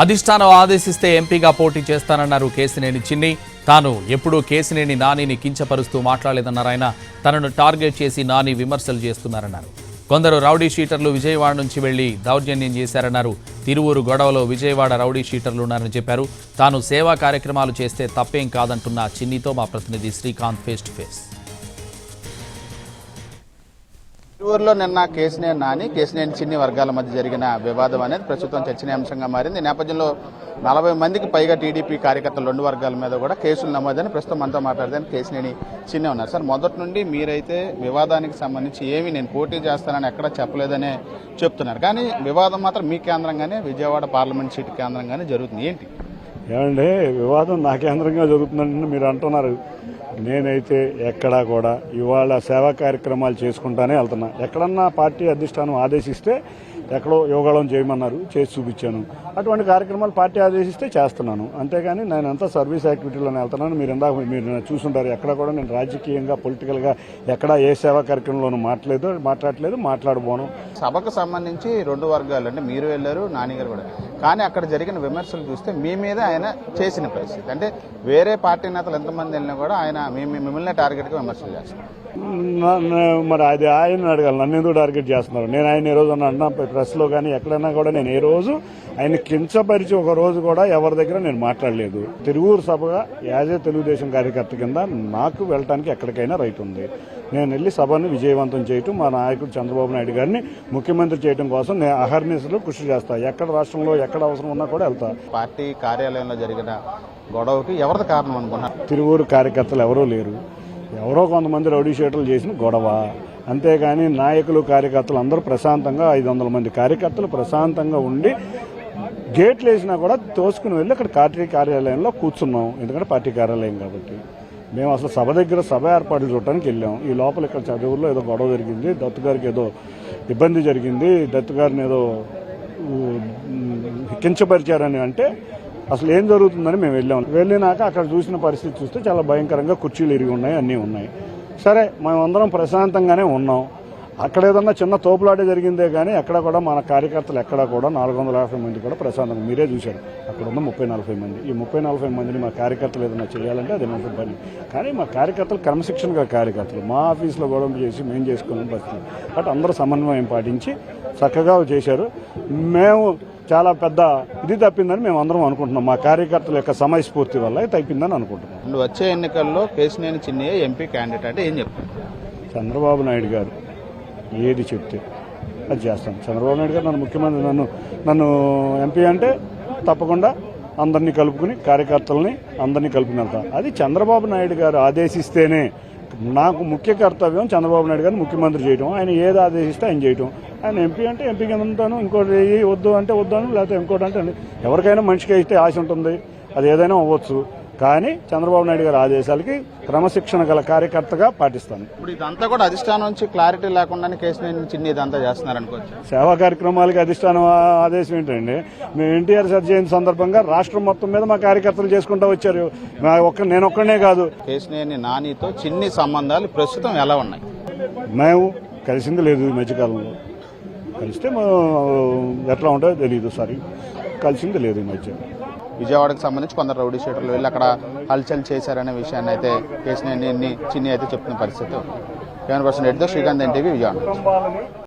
అధిష్టానం ఆదేశిస్తే ఎంపీగా పోటీ చేస్తానన్నారు కేశినేని చిన్ని. తాను ఎప్పుడూ కేశినేని నానిని కించపరుస్తూ మాట్లాడలేదన్నారు ఆయన. తనను టార్గెట్ చేసి నాని విమర్శలు చేస్తున్నారన్నారు. కొందరు రౌడీ షీటర్లు విజయవాడ నుంచి వెళ్లి దౌర్జన్యం చేశారన్నారు. తిరువూరు గొడవలో విజయవాడ రౌడీ షీటర్లు ఉన్నారని చెప్పారు. తాను సేవా కార్యక్రమాలు చేస్తే తప్పేం కాదంటున్న చిన్నితో మా ప్రతినిధి శ్రీకాంత్ ఫేస్ టు ఫేస్. తిరువూరులో నిన్న కేశినేని నాని కేశినేని చిన్ని వర్గాల మధ్య జరిగిన వివాదం అనేది ప్రస్తుతం చర్చనీయాంశంగా మారింది. ఈ నేపథ్యంలో 40 మందికి పైగా టీడీపీ కార్యకర్తలు 2 వర్గాల మీద కూడా కేసులు నమోదని ప్రస్తుతం మనతో మాట్లాడడానికి కేశినేని చిన్ని ఉన్నారు. సార్, మొదటి నుండి మీరైతే వివాదానికి సంబంధించి ఏమి నేను పోటీ చేస్తానని ఎక్కడా చెప్పలేదనే చెప్తున్నారు, కానీ వివాదం మాత్రం మీ కేంద్రంగానే విజయవాడ పార్లమెంట్ సీటు కేంద్రంగానే జరుగుతుంది. ఏంటి ఏమండి, వివాదం నా కేంద్రంగా జరుగుతుందని మీరు అంటున్నారు. నేనైతే ఎక్కడా కూడా ఇవాళ సేవా కార్యక్రమాలు చేసుకుంటానే వెళ్తున్నా. ఎక్కడన్నా పార్టీ అధిష్టానం ఆదేశిస్తే ఎక్కడో యోగాళం చేయమన్నారు, చేసి చూపించాను. అటువంటి కార్యక్రమాలు పార్టీ ఆదేశిస్తే చేస్తున్నాను. అంతేగాని నేనంతా సర్వీస్ యాక్టివిటీలోనే వెళ్తున్నాను. మీరు ఇందాక మీరు చూసుంటారు, ఎక్కడ కూడా నేను రాజకీయంగా పొలిటికల్గా ఎక్కడా ఏ సేవా కార్యక్రమంలోనూ మాట్లాడలేదు, మాట్లాడబోను. సభకు సంబంధించి 2 వర్గాలు అంటే మీరు వెళ్ళారు, నాని గారు కూడా, కానీ అక్కడ జరిగిన విమర్శలు చూస్తే మీ మీద ఆయన చేసిన పరిస్థితి అంటే వేరే పార్టీ నేతలు ఎంతమంది వెళ్ళినా కూడా ఆయన మిమ్మల్ని టార్గెట్గా విమర్శలు చేస్తారు. మరి అది ఆయన అడగాలి, నన్ను ఎందుకు టార్గెట్ చేస్తున్నారు? నేను ఆయన ఏ రోజు అన్నా ప్రెస్లో కానీ ఎక్కడైనా కూడా నేను ఏ రోజు ఆయన కించపరిచి ఒక రోజు కూడా ఎవరి దగ్గర నేను మాట్లాడలేదు. తిరువూరు సభగా యాజ్ ఏ తెలుగుదేశం కార్యకర్త కింద నాకు వెళ్ళటానికి ఎక్కడికైనా రైట్ ఉంది. నేను వెళ్ళి సభను విజయవంతం చేయటం, మా నాయకుడు చంద్రబాబు నాయుడు గారిని ముఖ్యమంత్రి చేయడం కోసం నేను అహర్నిశలు కృషి చేస్తా. ఎక్కడ రాష్ట్రంలో ఎక్కడ అవసరం ఉన్నా కూడా వెళ్తా. పార్టీ కార్యాలయంలో జరిగిన గొడవకి ఎవరిది కారణం అనుకున్నారు? తిరువూరు కార్యకర్తలు ఎవరూ లేరు, ఎవరో కొంతమంది రౌడీ షీటర్లు చేసిన గొడవ. అంతేగాని నాయకులు కార్యకర్తలు అందరూ ప్రశాంతంగా 500 మంది కార్యకర్తలు ప్రశాంతంగా ఉండి గేట్లు వేసినా కూడా తోసుకుని వెళ్ళి అక్కడ పార్టీ కార్యాలయంలో కూర్చున్నాం. ఎందుకంటే పార్టీ కార్యాలయం కాబట్టి మేము అసలు సభ దగ్గర సభ ఏర్పాట్లు చూడటానికి వెళ్ళాం. ఈ లోపల ఇక్కడ చదువుల్లో ఏదో గొడవ జరిగింది, దత్తు గారికి ఏదో ఇబ్బంది జరిగింది, దత్తు గారిని ఏదో కించపరిచారని అంటే అసలు ఏం జరుగుతుందని మేము వెళ్ళినాక అక్కడ చూసిన పరిస్థితి చూస్తే చాలా భయంకరంగా కుర్చీలు ఇరిగి ఉన్నాయి, అన్నీ ఉన్నాయి. సరే, మేమందరం ప్రశాంతంగానే ఉన్నాం. అక్కడ ఏదన్నా చిన్న తోపులాటే జరిగిందే కానీ ఎక్కడ కూడా మన కార్యకర్తలు ఎక్కడ కూడా 450 మంది కూడా ప్రశాంతంగా, మీరే చూశారు అక్కడ ఉన్న 30-40 మంది. ఈ 30-40 మందిని మా కార్యకర్తలు ఏదైనా చేయాలంటే అది మన పని. కానీ మా కార్యకర్తలు క్రమశిక్షణగా కార్యకర్తలు మా ఆఫీస్లో గొడవ చేసి మేము చేసుకునే పరిస్థితి. బట్ అందరూ సమన్వయం పాటించి చక్కగా చేశారు. మేము చాలా పెద్ద ఇది తప్పిందని మేము అందరం అనుకుంటున్నాం. మా కార్యకర్తల యొక్క సమయస్ఫూర్తి వల్ల తప్పిందని అనుకుంటున్నాం. వచ్చే ఎన్నికల్లో కేశినేని చిన్ని ఎంపీ క్యాండిడేట్ అంటే ఏం చెప్తారు? చంద్రబాబు నాయుడు గారు ఏది చెప్తే అది చేస్తాను. చంద్రబాబు నాయుడు గారు నన్ను ముఖ్యమంత్రి, నన్ను ఎంపీ అంటే తప్పకుండా అందరినీ కలుపుకుని కార్యకర్తలని అందరినీ కలుపుకుని వెళ్తా. అది చంద్రబాబు నాయుడు గారు ఆదేశిస్తేనే. నాకు ముఖ్య కర్తవ్యం చంద్రబాబు నాయుడు గారిని ముఖ్యమంత్రి చేయడం. ఆయన ఏది ఆదేశిస్తే ఆయన చేయటం. ఆయన ఎంపీ అంటే ఎంపీ కింద ఉంటాను, ఇంకోటి వద్దు అంటే వద్దాను, లేకపోతే ఇంకోటి అంటే ఎవరికైనా మనిషికి అయితే ఆశ ఉంటుంది, అది ఏదైనా అవ్వచ్చు. కానీ చంద్రబాబు నాయుడు గారి ఆదేశాలకి క్రమశిక్షణ గల కార్యకర్తగా పాటిస్తాను. ఇప్పుడు ఇదంతా కూడా అధిష్టానం నుంచి క్లారిటీ లేకుండానే కేశినేని చిన్ని ఇదంతా చేస్తున్నారు అనుకోవచ్చు. సేవా కార్యక్రమాలకి అధిష్టానం ఆదేశం ఏంటండి? మేము ఎన్టీఆర్ సర్ జయంతి సందర్భంగా రాష్ట్రం మొత్తం మీద మా కార్యకర్తలు చేసుకుంటూ వచ్చారు. నేను ఒక్కనే కాదు. కేశినేని నానితో చిన్ని సంబంధాలు ప్రస్తుతం ఎలా ఉన్నాయి? మేము కలిసింది లేదు ఈ మధ్యకాలంలో. కలిస్తే ఎట్లా ఉంటుందో తెలియదు. సారీ, కలిసింది లేదు ఈ మధ్య. విజయవాడకు సంబంధించి కొందరు రౌడీ షీటర్లు వెళ్ళి అక్కడ హల్చల్ చేశారనే విషయాన్ని అయితే కేశినేని చిన్ని అయితే చెప్తున్న పరిస్థితి. 7% శ్రీకాంత్ ఎన్టీవీ విజయవాడ.